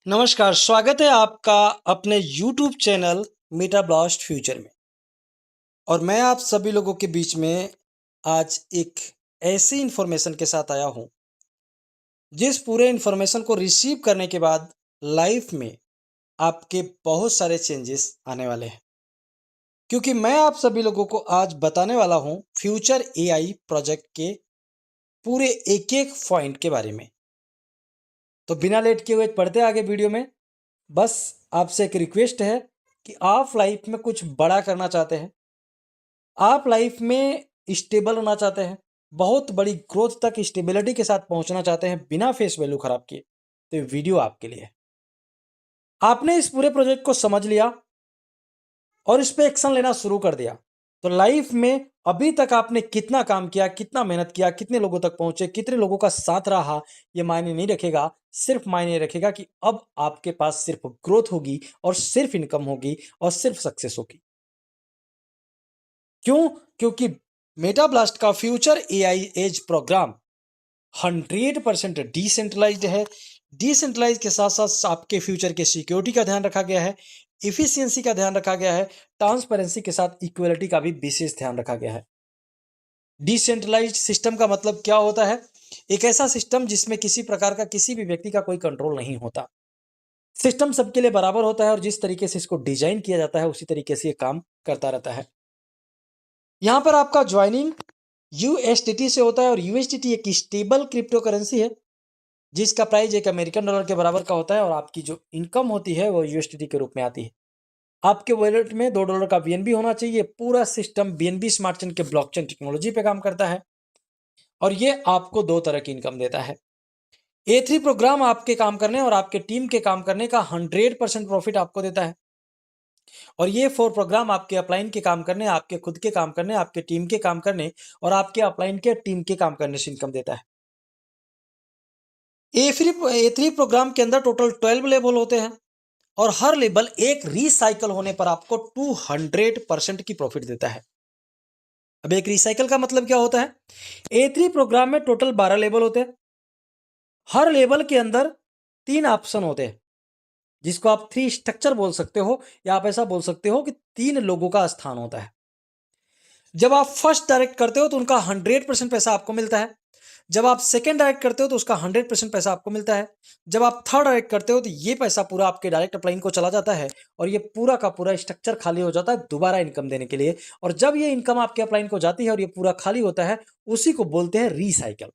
नमस्कार, स्वागत है आपका अपने YouTube चैनल मीटा ब्लास्ट फ्यूचर में। और मैं आप सभी लोगों के बीच में आज एक ऐसी इन्फॉर्मेशन के साथ आया हूँ, जिस पूरे इन्फॉर्मेशन को रिसीव करने के बाद लाइफ में आपके बहुत सारे चेंजेस आने वाले हैं। क्योंकि मैं आप सभी लोगों को आज बताने वाला हूँ फ्यूचर एआई प्रोजेक्ट के पूरे एक-एक पॉइंट के बारे में। तो बिना लेट किए हुए पढ़ते आगे वीडियो में। बस आपसे एक रिक्वेस्ट है कि आप लाइफ में कुछ बड़ा करना चाहते हैं, आप लाइफ में स्टेबल होना चाहते हैं, बहुत बड़ी ग्रोथ तक स्टेबिलिटी के साथ पहुंचना चाहते हैं बिना फेस वैल्यू खराब किए, तो ये वीडियो आपके लिए है। आपने इस पूरे प्रोजेक्ट को समझ लिया और इस पे एक्शन लेना शुरू कर दिया, तो लाइफ में अभी तक आपने कितना काम किया, कितना मेहनत किया, कितने लोगों तक पहुंचे, कितने लोगों का साथ रहा, ये मायने नहीं रखेगा। सिर्फ मायने रखेगा कि अब आपके पास सिर्फ ग्रोथ होगी और सिर्फ इनकम होगी और सिर्फ सक्सेस होगी। क्यों? क्योंकि मेटा ब्लास्ट का future AI edge program 100% decentralised है। डिसेंट्रलाइज के साथ साथ आपके फ्यूचर के सिक्योरिटी का ध्यान रखा गया है, इफिशियंसी का ध्यान रखा गया है, ट्रांसपेरेंसी के साथ इक्वलिटी का भी विशेष ध्यान रखा गया है। डिसेंट्रलाइज्ड सिस्टम का मतलब क्या होता है? एक ऐसा सिस्टम जिसमें किसी प्रकार का किसी भी व्यक्ति का कोई कंट्रोल नहीं होता। सिस्टम सबके लिए बराबर होता है और जिस तरीके से इसको डिजाइन किया जाता है उसी तरीके से ये काम करता रहता है। यहाँ पर आपका ज्वाइनिंग यूएसडीटी से होता है और यूएसडीटी एक स्टेबल क्रिप्टो करेंसी है, जिसका प्राइस एक अमेरिकन डॉलर के बराबर का होता है और आपकी जो इनकम होती है वो यूएसडीटी के रूप में आती है। आपके वॉलेट में $2 का बीएनबी होना चाहिए। पूरा सिस्टम बीएनबी स्मार्ट चेन के ब्लॉकचेन टेक्नोलॉजी पे काम करता है और ये आपको दो तरह की इनकम देता है। ए3 प्रोग्राम आपके काम करने और आपके टीम के काम करने का 100% प्रॉफिट आपको देता है और ये 4 प्रोग्राम आपके अपलाइन के काम करने, आपके खुद के काम करने, आपके टीम के काम करने और आपके अपलाइन के टीम के काम करने से इनकम देता है। ए3 प्रोग्राम के अंदर टोटल 12 लेवल होते हैं और हर लेवल एक रीसाइकल होने पर आपको 200% की प्रॉफिट देता है। अब एक रीसाइकल का मतलब क्या होता है? ए3 प्रोग्राम में टोटल 12 लेवल होते हैं। हर लेवल के अंदर 3 ऑप्शन होते हैं, जिसको आप 3 स्ट्रक्चर बोल सकते हो या आप ऐसा बोल सकते हो कि 3 लोगों का स्थान होता है। जब आप फर्स्ट डायरेक्ट करते हो तो उनका 100% पैसा आपको मिलता है। जब आप सेकंड डायरेक्ट करते हो तो उसका 100% पैसा आपको मिलता है। जब आप थर्ड डायरेक्ट करते हो तो ये पैसा पूरा आपके डायरेक्ट अपलाइन को चला जाता है और ये पूरा का पूरा स्ट्रक्चर खाली हो जाता है दोबारा इनकम देने के लिए। और जब ये इनकम आपके अपलाइन को जाती है और ये पूरा खाली होता है, उसी को बोलते हैं रीसाइकल।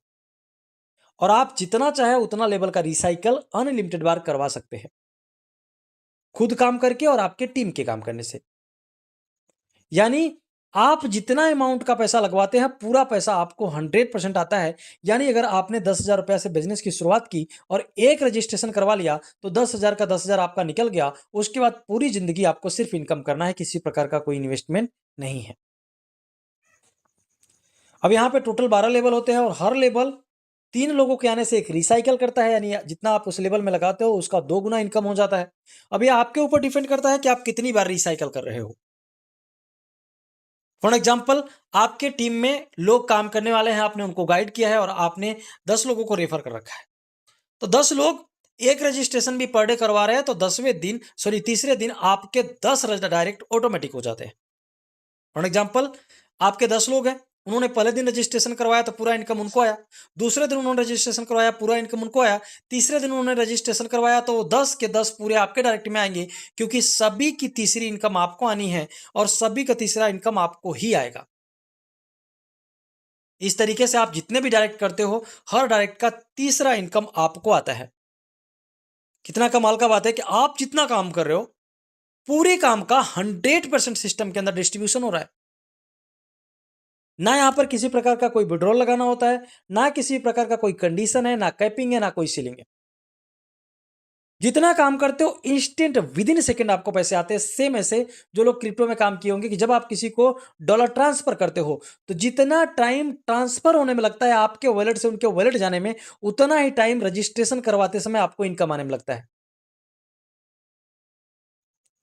और आप जितना चाहे उतना लेवल का रिसाइकल अनलिमिटेड बार करवा सकते हैं, खुद काम करके और आपके टीम के काम करने से। यानी आप जितना अमाउंट का पैसा लगवाते हैं, पूरा पैसा आपको 100% आता है। यानी अगर आपने 10,000 रुपया से बिज़नेस की शुरुआत की और एक रजिस्ट्रेशन करवा लिया, तो 10,000 का 10,000 आपका निकल गया। उसके बाद पूरी ज़िंदगी आपको सिर्फ़ इनकम करना है, किसी प्रकार का कोई इन्वेस्टमेंट नहीं है। अब यहाँ पे टोटल 12 लेवल होते हैं और हर लेवल 3 लोगों के आने से एक रिसाइकल करता है, यानी जितना आप उस लेवल में लगाते हो, उसका 2 गुना इनकम हो जाता है। अब ये आपके ऊपर डिपेंड करता है कि आप कितनी बार रिसाइकल कर रहे हो। फॉर एग्जाम्पल, आपके टीम में लोग काम करने वाले हैं, आपने उनको गाइड किया है और आपने 10 लोगों को रेफर कर रखा है। तो 10 लोग एक रजिस्ट्रेशन भी पर डे करवा रहे हैं, तो 10वें दिन तीसरे दिन आपके 10 डायरेक्ट ऑटोमेटिक हो जाते हैं। फॉर एग्जाम्पल, आपके 10 लोग हैं, उन्होंने पहले दिन रजिस्ट्रेशन करवाया तो पूरा इनकम उनको आया। दूसरे दिन उन्होंने रजिस्ट्रेशन करवाया, पूरा इनकम उनको आया। तीसरे दिन उन्होंने रजिस्ट्रेशन करवाया तो 10 के 10 पूरे आपके डायरेक्ट में आएंगे, क्योंकि सभी की तीसरी इनकम आपको आनी है और सभी का तीसरा इनकम आपको ही आएगा। इस तरीके से आप जितने भी डायरेक्ट करते हो, हर डायरेक्ट का तीसरा इनकम आपको आता है। कितना कमाल का बात है कि आप जितना काम कर रहे हो, पूरे काम का 100% सिस्टम के अंदर डिस्ट्रीब्यूशन हो रहा है। ना यहां पर किसी प्रकार का कोई विड्रॉल लगाना होता है, ना किसी प्रकार का कोई कंडीशन है, ना कैपिंग है, ना कोई सीलिंग है। जितना काम करते हो इंस्टेंट विद इन सेकंड आपको पैसे आते हैं। सेम ऐसे जो लोग क्रिप्टो में काम किए होंगे कि जब आप किसी को डॉलर ट्रांसफर करते हो, तो जितना टाइम ट्रांसफर होने में लगता है आपके वॉलेट से उनके वॉलेट जाने में, उतना ही टाइम रजिस्ट्रेशन करवाते समय आपको इनकम आने में लगता है।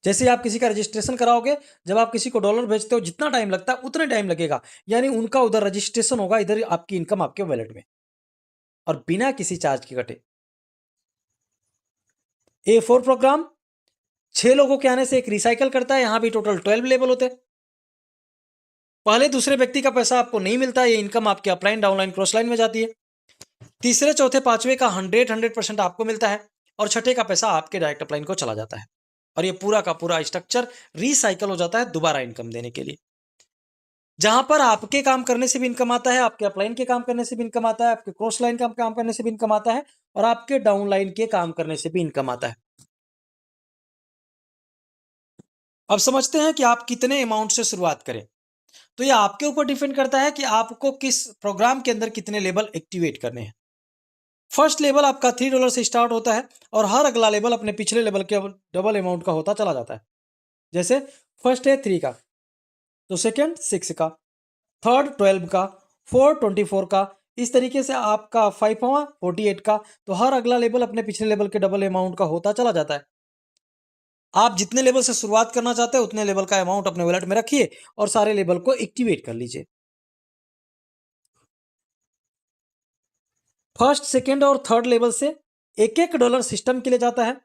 जैसे ही आप किसी का रजिस्ट्रेशन कराओगे, जब आप किसी को डॉलर भेजते हो, जितना टाइम लगता है उतना टाइम लगेगा। यानी उनका उधर रजिस्ट्रेशन होगा, इधर आपकी इनकम आपके वॉलेट में, और बिना किसी चार्ज के कटे। A4 प्रोग्राम 6 लोगों के आने से एक रिसाइकल करता है, यहां भी टोटल 12 लेवल होते हैं। पहले दूसरे व्यक्ति का पैसा आपको नहीं मिलता, ये इनकम आपके अपलाइन डाउनलाइन क्रॉस लाइन में जाती है। तीसरे चौथे पांचवे का 100% आपको मिलता है और छठे का पैसा आपके डायरेक्ट अपलाइन को चला जाता है और ये पूरा का पूरा स्ट्रक्चर रिसाइकल हो जाता है दोबारा इनकम देने के लिए। जहां पर आपके काम करने से भी इनकम आता है, आपके अपलाइन के काम करने से भी इनकम आता है, आपके क्रॉस लाइन का काम करने से भी इनकम आता है और आपके डाउन लाइन के काम करने से भी इनकम आता है। अब समझते हैं कि आप कितने अमाउंट से शुरुआत करें। तो ये आपके ऊपर डिपेंड करता है कि आपको किस प्रोग्राम के अंदर कितने लेवल एक्टिवेट करने हैं। फर्स्ट लेवल आपका $3 से स्टार्ट होता है और हर अगला लेवल अपने पिछले लेवल के डबल अमाउंट का होता चला जाता है। जैसे फर्स्ट है 3 का, तो सेकंड 6 का, थर्ड 12 का, फोर्थ 24 का, इस तरीके से आपका 5वां 48 का। तो हर अगला लेवल अपने पिछले लेवल के डबल अमाउंट का होता चला जाता है। आप जितने लेवल से शुरुआत करना चाहते हैं उतने लेवल का अमाउंट अपने वॉलेट में रखिए और सारे लेवल को एक्टिवेट कर लीजिए। फर्स्ट सेकेंड और थर्ड लेवल से $1 सिस्टम के लिए जाता है।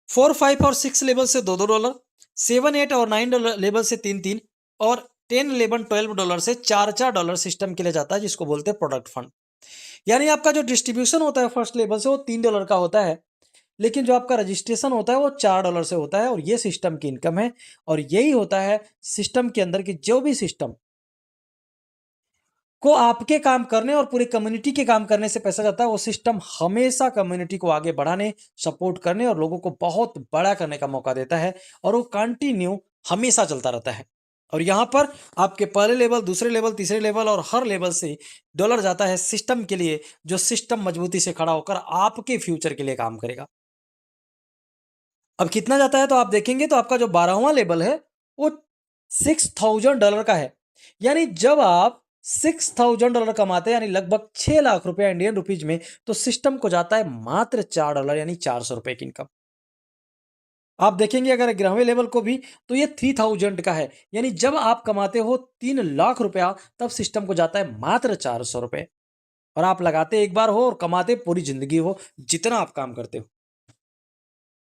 4 5 और 6 लेवल से $2 7 8 और 9 लेवल से 3 और 10 11 $12 से $4 सिस्टम के लिए जाता है, जिसको बोलते हैं प्रोडक्ट फंड। यानी आपका जो डिस्ट्रीब्यूशन होता है फर्स्ट लेवल से वो $3 का होता है, लेकिन जो आपका रजिस्ट्रेशन होता है वो $4 से होता है और ये सिस्टम की इनकम है। और यही होता है सिस्टम के अंदर की जो भी सिस्टम को आपके काम करने और पूरी कम्युनिटी के काम करने से पैसा जाता है, वो सिस्टम हमेशा कम्युनिटी को आगे बढ़ाने, सपोर्ट करने और लोगों को बहुत बड़ा करने का मौका देता है और वो कंटिन्यू हमेशा चलता रहता है। और यहाँ पर आपके पहले लेवल, दूसरे लेवल, तीसरे लेवल और हर लेवल से डॉलर जाता है सिस्टम के लिए, जो सिस्टम मजबूती से खड़ा होकर आपके फ्यूचर के लिए काम करेगा। अब कितना जाता है तो आप देखेंगे तो आपका जो 12वां लेवल है वो $6000 का है। यानी जब आप $6000 कमाते हैं, यानी लगभग 6 लाख रुपया इंडियन रुपीज में, तो सिस्टम को जाता है मात्र $4 यानी ₹400 की इनकम। आप देखेंगे अगर 11वें लेवल को भी तो ये 3000 का है। यानी जब आप कमाते हो 3 लाख रुपया तब सिस्टम को जाता है मात्र ₹400 और आप लगाते एक बार हो और कमाते पूरी जिंदगी हो, जितना आप काम करते हो।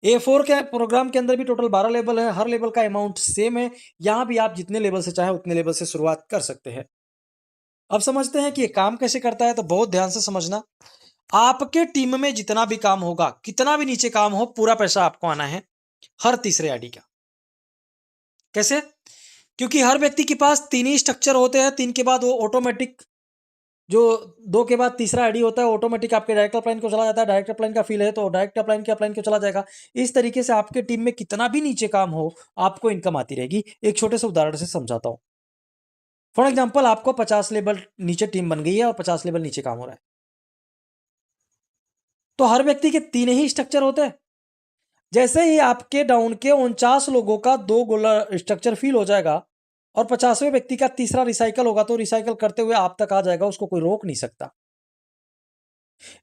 A4 के प्रोग्राम के अंदर भी टोटल 12 लेवल है, हर लेवल का अमाउंट सेम है। यहां भी आप जितने लेवल से चाहे उतने लेवल से शुरुआत कर सकते हैं। अब समझते हैं कि ये काम कैसे करता है, तो बहुत ध्यान से समझना। आपके टीम में जितना भी काम होगा, कितना भी नीचे काम हो, पूरा पैसा आपको आना है हर तीसरे आईडी का। कैसे? क्योंकि हर व्यक्ति के पास 3 ही स्ट्रक्चर होते हैं, 3 के बाद वो ऑटोमेटिक, जो 2 के बाद तीसरा आईडी होता है ऑटोमेटिक आपके डायरेक्ट अपलाइन को चला जाता है। डायरेक्ट अपलाइन का फील है तो डायरेक्ट अपलाइन के अपलाइन को चला जाएगा। इस तरीके से आपके टीम में कितना भी नीचे काम हो, आपको इनकम आती रहेगी। एक छोटे से उदाहरण से समझाता हूं। फॉर एग्जाम्पल आपको 50 लेवल नीचे टीम बन गई है और 50 लेवल नीचे काम हो रहा है, तो हर व्यक्ति के 3 ही स्ट्रक्चर होते हैं। जैसे ही आपके डाउन के 49 लोगों का 2 गोला स्ट्रक्चर फील हो जाएगा और 50वें व्यक्ति का तीसरा रिसाइकल होगा, तो रिसाइकल करते हुए आप तक आ जाएगा, उसको कोई रोक नहीं सकता।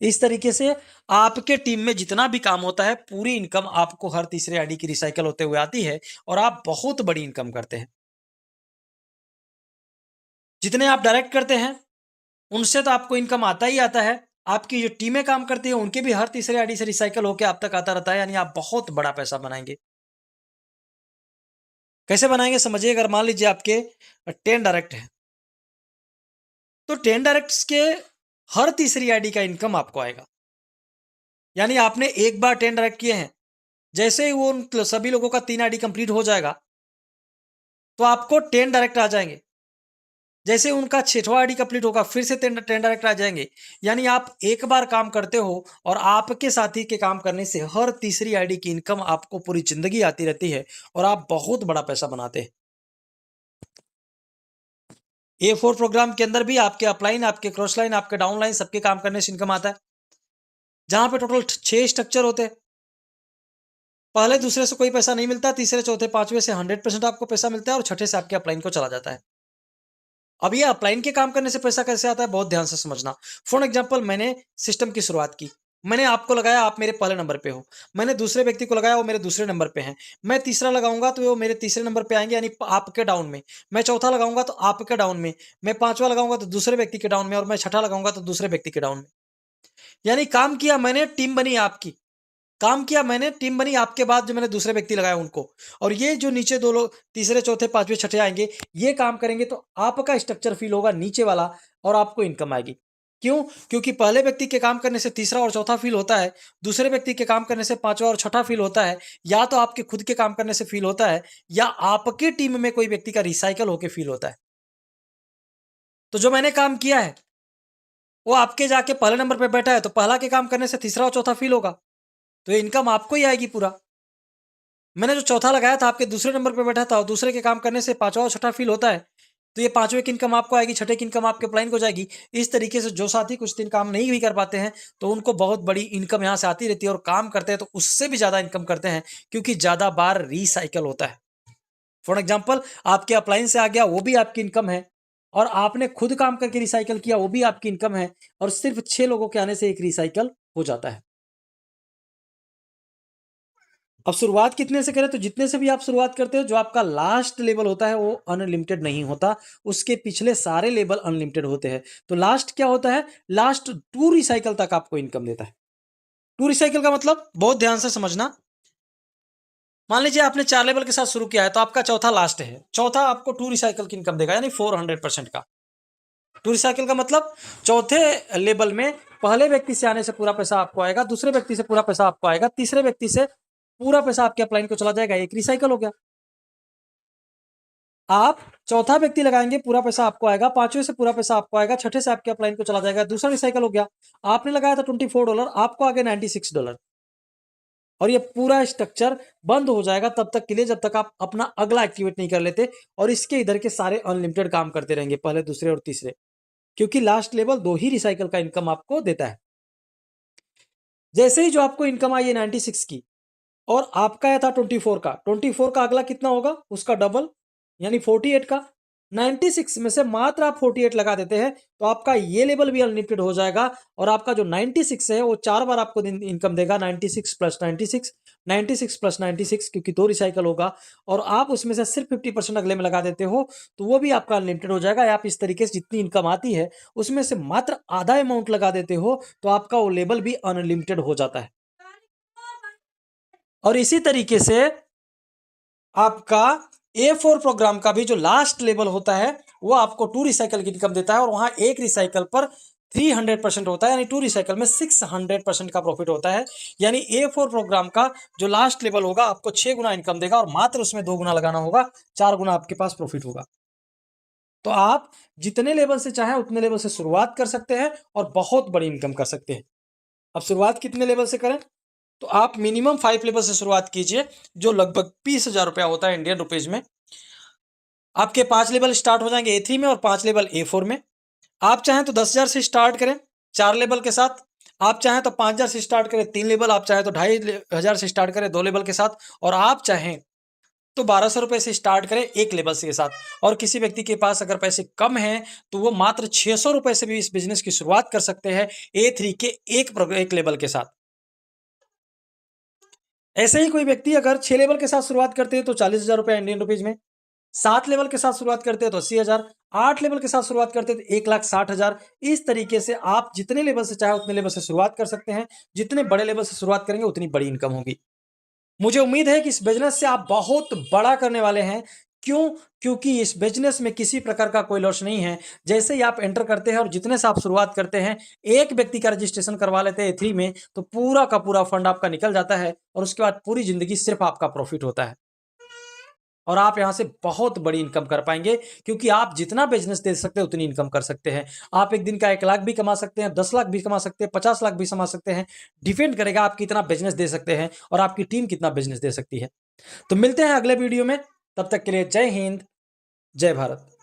इस तरीके से आपके टीम में जितना भी काम होता है, पूरी इनकम आपको हर तीसरे आईडी की रिसाइकल होते हुए आती है और आप बहुत बड़ी इनकम करते हैं। जितने आप डायरेक्ट करते हैं उनसे तो आपको इनकम आता ही आता है। आपकी जो टीमें काम करती है उनके भी हर तीसरे आईडी से रिसाइकल होकर आप तक आता रहता है, यानी आप बहुत बड़ा पैसा बनाएंगे। कैसे बनाएंगे समझिए। अगर मान लीजिए आपके 10 डायरेक्ट है, तो 10 डायरेक्ट्स के हर तीसरी आईडी का इनकम आपको आएगा। यानी आपने एक बार 10 डायरेक्ट किए हैं, जैसे ही वो उन सभी लोगों का 3 आईडी कंप्लीट हो जाएगा, तो आपको 10 डायरेक्ट आ जाएंगे। जैसे उनका 6वां आईडी कंप्लीट होगा, फिर से 10 डायरेक्ट आ जाएंगे। यानी आप एक बार काम करते हो और आपके साथी के काम करने से हर तीसरी आईडी की इनकम आपको पूरी जिंदगी आती रहती है और आप बहुत बड़ा पैसा बनाते हैं। A4 प्रोग्राम के अंदर भी आपके अपलाइन, आपके क्रॉस लाइन, आपके डाउनलाइन सबके काम करने से इनकम आता है, जहां पे टोटल 6 स्ट्रक्चर होते हैं। पहले दूसरे से कोई पैसा नहीं मिलता, तीसरे चौथे पांचवे से 100% आपको पैसा मिलता है और छठे से आपके अपलाइन को चला जाता है। अब ये अपलाइन के काम करने से पैसा कैसे आता है, बहुत ध्यान से समझना। फॉर एग्जांपल मैंने सिस्टम की शुरुआत की, मैंने आपको लगाया, आप मेरे पहले नंबर पे हो। मैंने दूसरे व्यक्ति को लगाया, वो मेरे दूसरे नंबर पे हैं। मैं तीसरा लगाऊंगा तो वो मेरे तीसरे नंबर पे आएंगे, यानी आपके डाउन में। मैं चौथा लगाऊंगा तो आपके डाउन में। मैं पांचवा लगाऊंगा तो दूसरे व्यक्ति के डाउन में और मैं छठा लगाऊंगा तो दूसरे व्यक्ति के डाउन में। यानी काम किया मैंने, टीम बनी आपकी। काम किया मैंने, टीम बनी, आपके बाद जो मैंने दूसरे व्यक्ति लगाए उनको, और ये जो नीचे 2 लोग तीसरे, चौथे, पाँचवें, छठे आएँगे, ये काम करेंगे तो आपका स्ट्रक्चर फ़ील होगा नीचे वाला और आपको इनकम आएगी। क्यों? क्योंकि पहले व्यक्ति के काम करने से तीसरा और चौथा फ़ील होता है, दूसरे व्यक्ति के काम करने से पाँचवाँ और छठा फ़ील होता है, या तो आपके खुद के काम करने से फ़ील होता है, या आपकी टीम में कोई व्यक्ति का रिसाइकल होके फ़ील होता है। तो जो मैंने काम किया है, वो आपके जाके पहले नंबर पे बैठा है, तो पहला के काम करने से तीसरा और चौथा फ़ील होगा, तो ये इनकम आपको ही आएगी पूरा। मैंने जो चौथा लगाया था आपके दूसरे नंबर पे बैठा था और दूसरे के काम करने से पाँचवाँ और छठा फ़ील होता है, तो ये पाँचवें की इनकम आपको आएगी, छठे की इनकम आपके अपलाइन को जाएगी। इस तरीके से जो साथी कुछ दिन काम नहीं भी कर पाते हैं, तो उनको बहुत बड़ी इनकम यहाँ से आती रहती है, और काम करते हैं तो उससे भी ज़्यादा इनकम करते हैं, क्योंकि ज़्यादा बार रीसाइकल होता है। फॉर एग्ज़ाम्पल आपके अपलाइन से आ गया, वो भी आपकी इनकम है, और आपने खुद काम करके रिसाइकल किया, वो भी आपकी इनकम है, और सिर्फ़ 6 लोगों के आने से एक रिसाइकल हो जाता है। अब शुरुआत कितने से करें? तो जितने से भी आप शुरुआत करते हो, जो आपका लास्ट लेवल होता है वो अनलिमिटेड नहीं होता, उसके पिछले सारे लेवल अनलिमिटेड होते हैं। तो लास्ट क्या होता है? लास्ट 2 रिसाइकल तक आपको इनकम देता है। 2 रिसाइकल का मतलब बहुत ध्यान से समझना। मान लीजिए आपने 4 लेवल के साथ शुरू किया है, तो आपका चौथा लास्ट है। चौथा आपको 2 रिसाइकल की इनकम देगा, यानी 400% का। 2 रिसाइकल का मतलब चौथे लेवल में पहले व्यक्ति से आने से पूरा पैसा आपको आएगा, दूसरे व्यक्ति से पूरा पैसा आपको आएगा, तीसरे व्यक्ति से पूरा पैसा आपके अपलाइन को चला जाएगा, एक रिसाइकल हो गया। आप चौथा व्यक्ति लगाएँगे, पूरा पैसा आपको आएगा, पाँचवें से पूरा पैसा आपको आएगा, छठे से आपके अपलाइन को चला जाएगा, दूसरा रिसाइकल हो गया। आपने लगाया था $24, आपको आ गए $96, और ये पूरा स्ट्रक्चर बंद हो जाएगा तब तक के लिए जब तक आप अपना अगला एक्टिवेट नहीं कर लेते, और इसके इधर के सारे अनलिमिटेड काम करते रहेंगे, पहले, दूसरे और तीसरे। क्योंकि लास्ट लेवल 2 ही रिसाइकल का इनकम आपको देता है। जैसे ही जो आपको इनकम आई है 96 की, और आपका आया था 24 का, 24 का अगला कितना होगा? उसका डबल, यानी 48 का। 96 में से मात्र आप 48 लगा देते हैं, तो आपका ये लेवल भी अनलिमिटेड हो जाएगा, और आपका जो 96 है वो 4 बार आपको इनकम देगा, 96 प्लस 96, 96 प्लस 96, क्योंकि 2 रिसाइकल होगा, और आप उसमें से सिर्फ 50% अगले में लगा देते हो, तो वो भी आपका अनलिमिटेड हो जाएगा। आप इस तरीके से जितनी इनकम आती है उसमें से मात्र आधा अमाउंट लगा देते हो, तो आपका वो लेवल भी अनलिमिटेड हो जाता है। और इसी तरीके से आपका A4 प्रोग्राम का भी जो लास्ट लेवल होता है, वो आपको 2 रिसाइकल की इनकम देता है, और वहां एक रिसाइकल पर 300% होता है, यानी 2 रिसाइकल में 600% का प्रॉफिट होता है। यानी A4 प्रोग्राम का जो लास्ट लेवल होगा आपको 6 गुना इनकम देगा, और मात्र उसमें 2 गुना लगाना होगा, 4 गुना आपके पास प्रॉफिट होगा। तो आप जितने लेवल से चाहें उतने लेवल से शुरुआत कर सकते हैं, और बहुत बड़ी इनकम कर सकते हैं। अब शुरुआत कितने लेवल से करें? तो आप मिनिमम 5 लेवल से शुरुआत कीजिए, जो लगभग 20,000 रुपया होता है इंडियन रुपीज में। आपके 5 लेवल स्टार्ट हो जाएंगे A3 में, और 5 लेवल A4 में। आप चाहें तो 10,000 से स्टार्ट करें 4 लेवल के साथ, आप चाहें तो 5,000 से स्टार्ट करें 3 लेवल, आप चाहें तो 2,500 से स्टार्ट करें 2 लेवल के साथ, और आप चाहें तो 1,200 रुपए से स्टार्ट करें 1 लेवल के साथ। और किसी व्यक्ति के पास अगर पैसे कम हैं, तो वो मात्र 600 रुपए से भी इस बिजनेस की शुरुआत कर सकते हैं, A3 के एक लेवल के साथ। ऐसे ही कोई व्यक्ति अगर 6 लेवल के साथ शुरुआत करते हैं तो 40,000 रुपए इंडियन रुपीज में, 7 लेवल के साथ शुरुआत करते हैं तो 80,000, 8 लेवल के साथ शुरुआत करते हैं तो 1,60,000। इस तरीके से आप जितने लेवल से चाहे उतने लेवल से शुरुआत कर सकते हैं। जितने बड़े लेवल से शुरुआत करेंगे उतनी बड़ी इनकम होगी। मुझे उम्मीद है कि इस बिज़नेस से आप बहुत बड़ा करने वाले हैं। क्यों? क्योंकि इस बिज़नेस में किसी प्रकार का कोई लॉस नहीं है। जैसे ही आप एंटर करते हैं और जितने से आप शुरुआत करते हैं, एक व्यक्ति का रजिस्ट्रेशन करवा लेते हैं A3 में, तो पूरा का पूरा फंड आपका निकल जाता है, और उसके बाद पूरी ज़िंदगी सिर्फ़ आपका प्रॉफ़िट होता है। और आप यहाँ से बहुत बड़ी इनकम कर पाएँगे, क्योंकि आप जितना बिज़नेस दे सकते हैं उतनी इनकम कर सकते हैं। आप एक दिन का 1 लाख भी कमा सकते हैं, 10 लाख भी कमा सकते हैं, 50 लाख भी कमा सकते हैं। डिपेंड करेगा आप कितना बिज़नेस दे सकते हैं, और आपकी टीम कितना बिज़नेस दे सकती है। तो मिलते हैं अगले वीडियो में, तब तक के लिए जय हिंद, जय भारत।